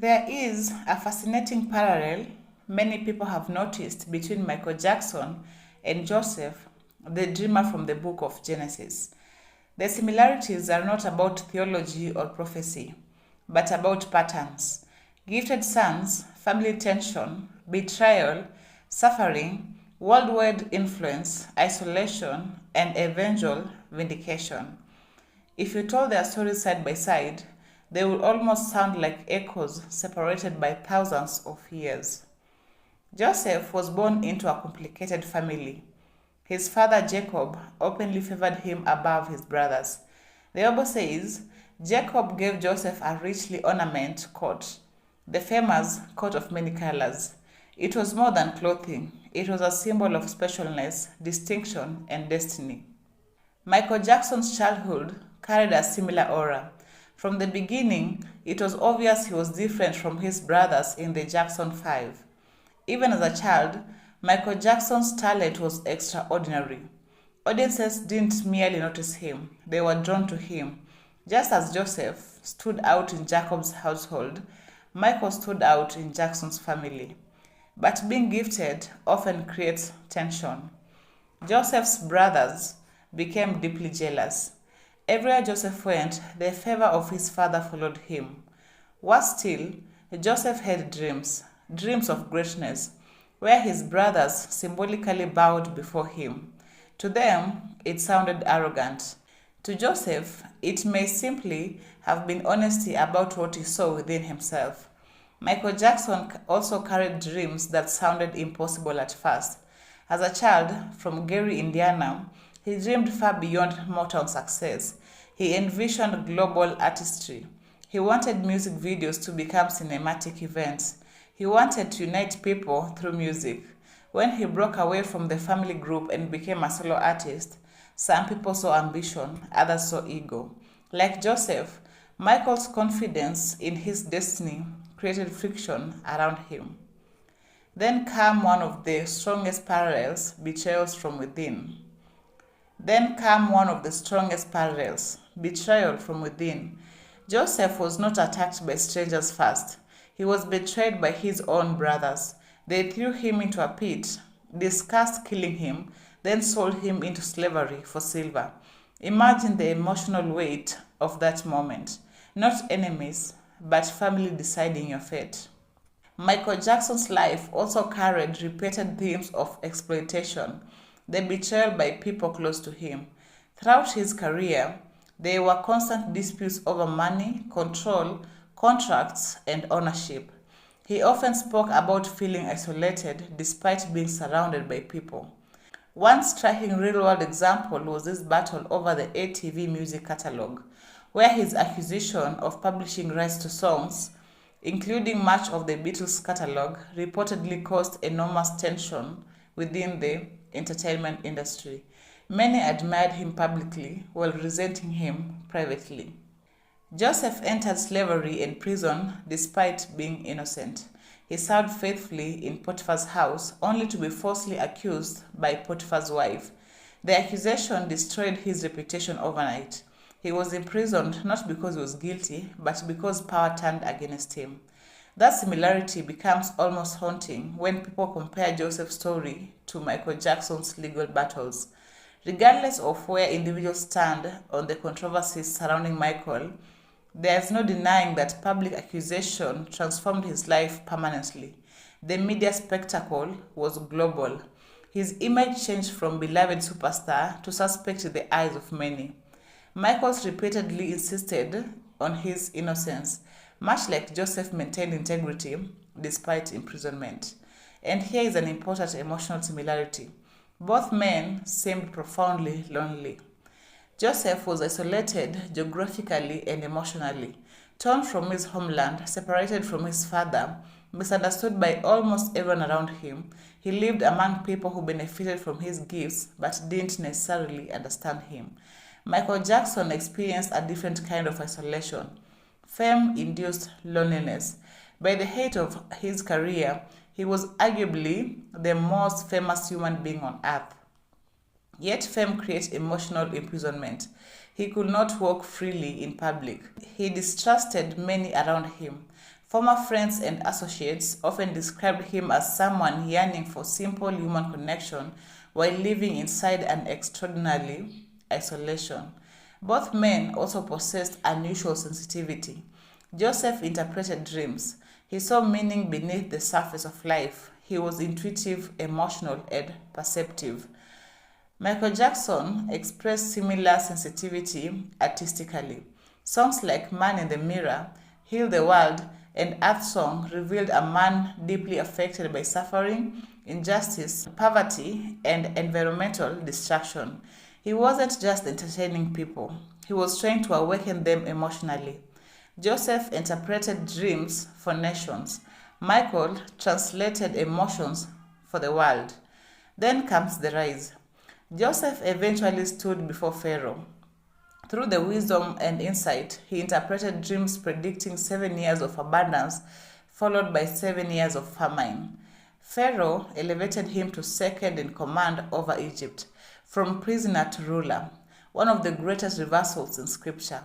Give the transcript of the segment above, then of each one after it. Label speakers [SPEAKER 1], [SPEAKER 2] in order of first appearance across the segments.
[SPEAKER 1] There is a fascinating parallel many people have noticed between Michael Jackson and Joseph, the dreamer from the book of Genesis. The similarities are not about theology or prophecy, but about patterns. Gifted sons, family tension, betrayal, suffering, worldwide influence, isolation, and eventual vindication. If you told their stories side by side, they would almost sound like echoes separated by thousands of years. Joseph was born into a complicated family. His father Jacob openly favored him above his brothers. The Bible says Jacob gave Joseph a richly ornamented coat, the famous coat of many colors. It was more than clothing, it was a symbol of specialness, distinction, and destiny. Michael Jackson's childhood carried a similar aura. From the beginning, it was obvious he was different from his brothers in the Jackson 5. Even as a child, Michael Jackson's talent was extraordinary. Audiences didn't merely notice him, they were drawn to him. Just as Joseph stood out in Jacob's household, Michael stood out in Jackson's family. But being gifted often creates tension. Joseph's brothers became deeply jealous. Everywhere Joseph went, the favor of his father followed him. Worse still, Joseph had dreams, dreams of greatness, where his brothers symbolically bowed before him. To them, it sounded arrogant. To Joseph, it may simply have been honesty about what he saw within himself. Michael Jackson also carried dreams that sounded impossible at first. As a child from Gary, Indiana, he dreamed far beyond Motown success. He envisioned global artistry. He wanted music videos to become cinematic events. He wanted to unite people through music. When he broke away from the family group and became a solo artist, some people saw ambition, others saw ego. Like Joseph, Michael's confidence in his destiny created friction around him. Then came one of the strongest parallels, betrayals from within. Betrayal from within. Joseph was not attacked by strangers first. He was betrayed by his own brothers. They threw him into a pit, discussed killing him, then sold him into slavery for silver. Imagine the emotional weight of that moment. Not enemies, but family deciding your fate. Michael Jackson's life also carried repeated themes of exploitation, the betrayal by people close to him. Throughout his career, there were constant disputes over money, control, contracts, and ownership. He often spoke about feeling isolated despite being surrounded by people. One striking real-world example was this battle over the ATV music catalog, where his accusation of publishing rights to songs, including much of the Beatles' catalog, reportedly caused enormous tension within the entertainment industry. Many admired him publicly while resenting him privately. Joseph entered slavery and prison despite being innocent. He served faithfully in Potiphar's house only to be falsely accused by Potiphar's wife. The accusation destroyed his reputation overnight. He was imprisoned not because he was guilty, but because power turned against him. That similarity becomes almost haunting when people compare Joseph's story to Michael Jackson's legal battles. Regardless of where individuals stand on the controversies surrounding Michael, there is no denying that public accusation transformed his life permanently. The media spectacle was global. His image changed from beloved superstar to suspect in the eyes of many. Michaels repeatedly insisted on his innocence, much like Joseph maintained integrity despite imprisonment. And here is an important emotional similarity. Both men seemed profoundly lonely. Joseph was isolated geographically and emotionally, torn from his homeland, separated from his father, misunderstood by almost everyone around him. He lived among people who benefited from his gifts but didn't necessarily understand him. Michael Jackson experienced a different kind of isolation. Fame-induced loneliness. By the height of his career, he was arguably the most famous human being on earth. Yet fame creates emotional imprisonment. He could not walk freely in public. He distrusted many around him. Former friends and associates often described him as someone yearning for simple human connection while living inside an extraordinary isolation. Both men also possessed unusual sensitivity. Joseph interpreted dreams. He saw meaning beneath the surface of life. He was intuitive, emotional, and perceptive. Michael Jackson expressed similar sensitivity artistically. Songs like Man in the Mirror, Heal the World, and Earth Song revealed a man deeply affected by suffering, injustice, poverty, and environmental destruction. He wasn't just entertaining people, he was trying to awaken them emotionally. Joseph interpreted dreams for nations. Michael translated emotions for the world. Then comes the rise. Joseph eventually stood before Pharaoh. Through the wisdom and insight, he interpreted dreams predicting 7 years of abundance, followed by 7 years of famine. Pharaoh elevated him to second in command over Egypt, from prisoner to ruler, one of the greatest reversals in scripture.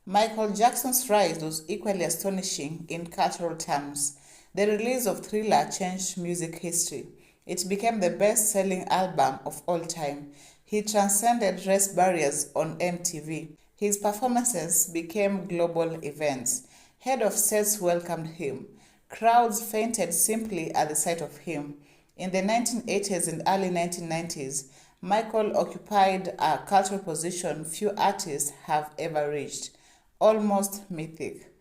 [SPEAKER 1] Michael Jackson's rise was equally astonishing in cultural terms. The release of Thriller changed music history. It became the best-selling album of all time. He transcended race barriers on MTV. His performances became global events. Head of states welcomed him. Crowds fainted simply at the sight of him. In the 1980s and early 1990s, Michael occupied a cultural position few artists have ever reached, almost mythic.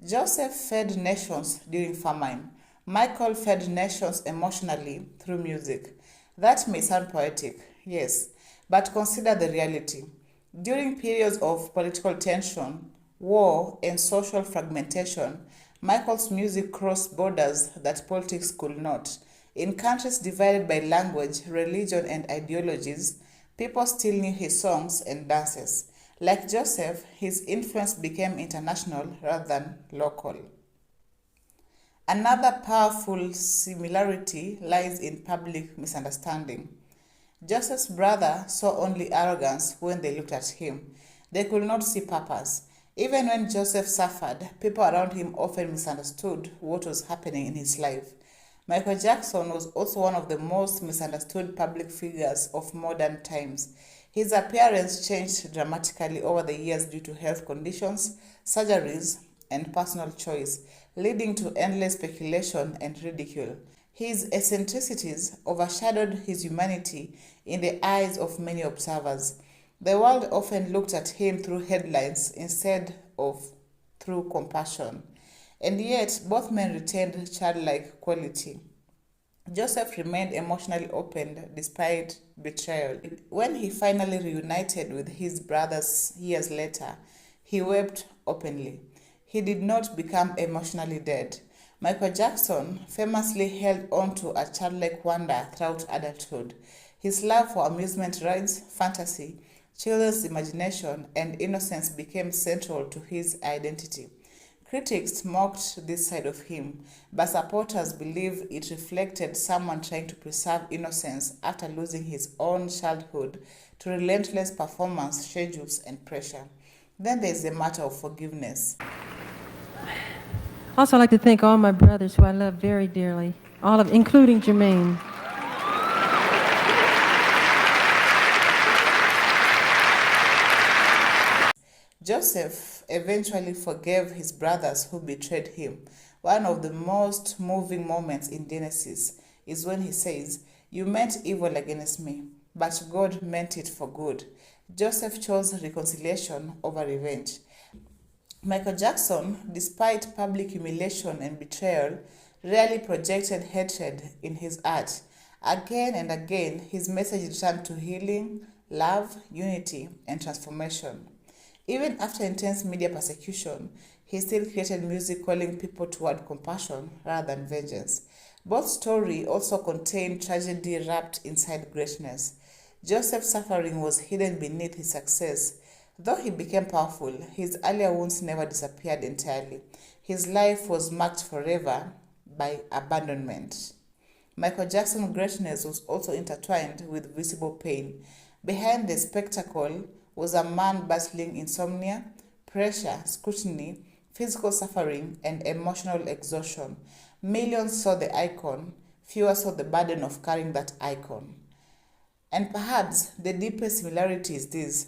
[SPEAKER 1] Joseph fed nations during famine. Michael fed nations emotionally through music. That may sound poetic, yes, but consider the reality. During periods of political tension, war, and social fragmentation, Michael's music crossed borders that politics could not. In countries divided by language, religion, and ideologies, people still knew his songs and dances. Like Joseph, his influence became international rather than local. Another powerful similarity lies in public misunderstanding. Joseph's brother saw only arrogance when they looked at him. They could not see purpose. Even when Joseph suffered, people around him often misunderstood what was happening in his life. Michael Jackson was also one of the most misunderstood public figures of modern times. His appearance changed dramatically over the years due to health conditions, surgeries, and personal choice, leading to endless speculation and ridicule. His eccentricities overshadowed his humanity in the eyes of many observers. The world often looked at him through headlines instead of through compassion. And yet, both men retained childlike quality. Joseph remained emotionally open despite betrayal. When he finally reunited with his brothers years later, he wept openly. He did not become emotionally dead. Michael Jackson famously held on to a childlike wonder throughout adulthood. His love for amusement rides, fantasy, children's imagination, and innocence became central to his identity. Critics mocked this side of him, but supporters believe it reflected someone trying to preserve innocence after losing his own childhood to relentless performance schedules and pressure. Then there is the matter of forgiveness.
[SPEAKER 2] Also, I'd like to thank all my brothers who I love very dearly, including Jermaine.
[SPEAKER 1] Joseph eventually forgave his brothers who betrayed him. One of the most moving moments in Genesis is when he says, "You meant evil against me, but God meant it for good." Joseph chose reconciliation over revenge. Michael Jackson, despite public humiliation and betrayal, rarely projected hatred in his art. Again and again, his message returned to healing, love, unity, and transformation. Even after intense media persecution, he still created music calling people toward compassion rather than vengeance. Both stories also contain tragedy wrapped inside greatness. Joseph's suffering was hidden beneath his success. Though he became powerful, his earlier wounds never disappeared entirely. His life was marked forever by abandonment. Michael Jackson's greatness was also intertwined with visible pain. Behind the spectacle was a man battling insomnia, pressure, scrutiny, physical suffering, and emotional exhaustion. Millions saw the icon, fewer saw the burden of carrying that icon. And perhaps the deepest similarity is this: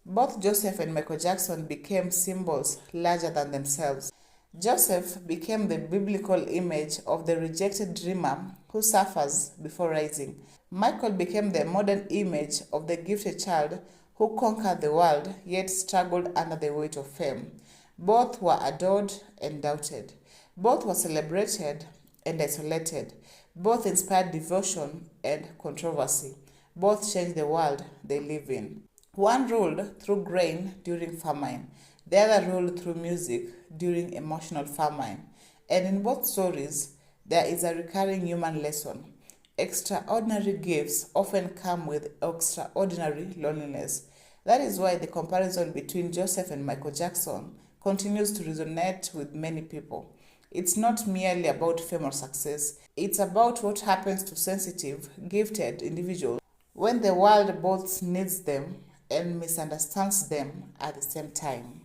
[SPEAKER 1] both Joseph and Michael Jackson became symbols larger than themselves. Joseph became the biblical image of the rejected dreamer who suffers before rising. Michael became the modern image of the gifted child who conquered the world yet struggled under the weight of fame. Both were adored and doubted. Both were celebrated and isolated. Both inspired devotion and controversy. Both changed the world they live in. One ruled through grain during famine, the other ruled through music during emotional famine. And in both stories, there is a recurring human lesson. Extraordinary gifts often come with extraordinary loneliness. That is why the comparison between Joseph and Michael Jackson continues to resonate with many people. It's not merely about fame or success, it's about what happens to sensitive, gifted individuals when the world both needs them and misunderstands them at the same time.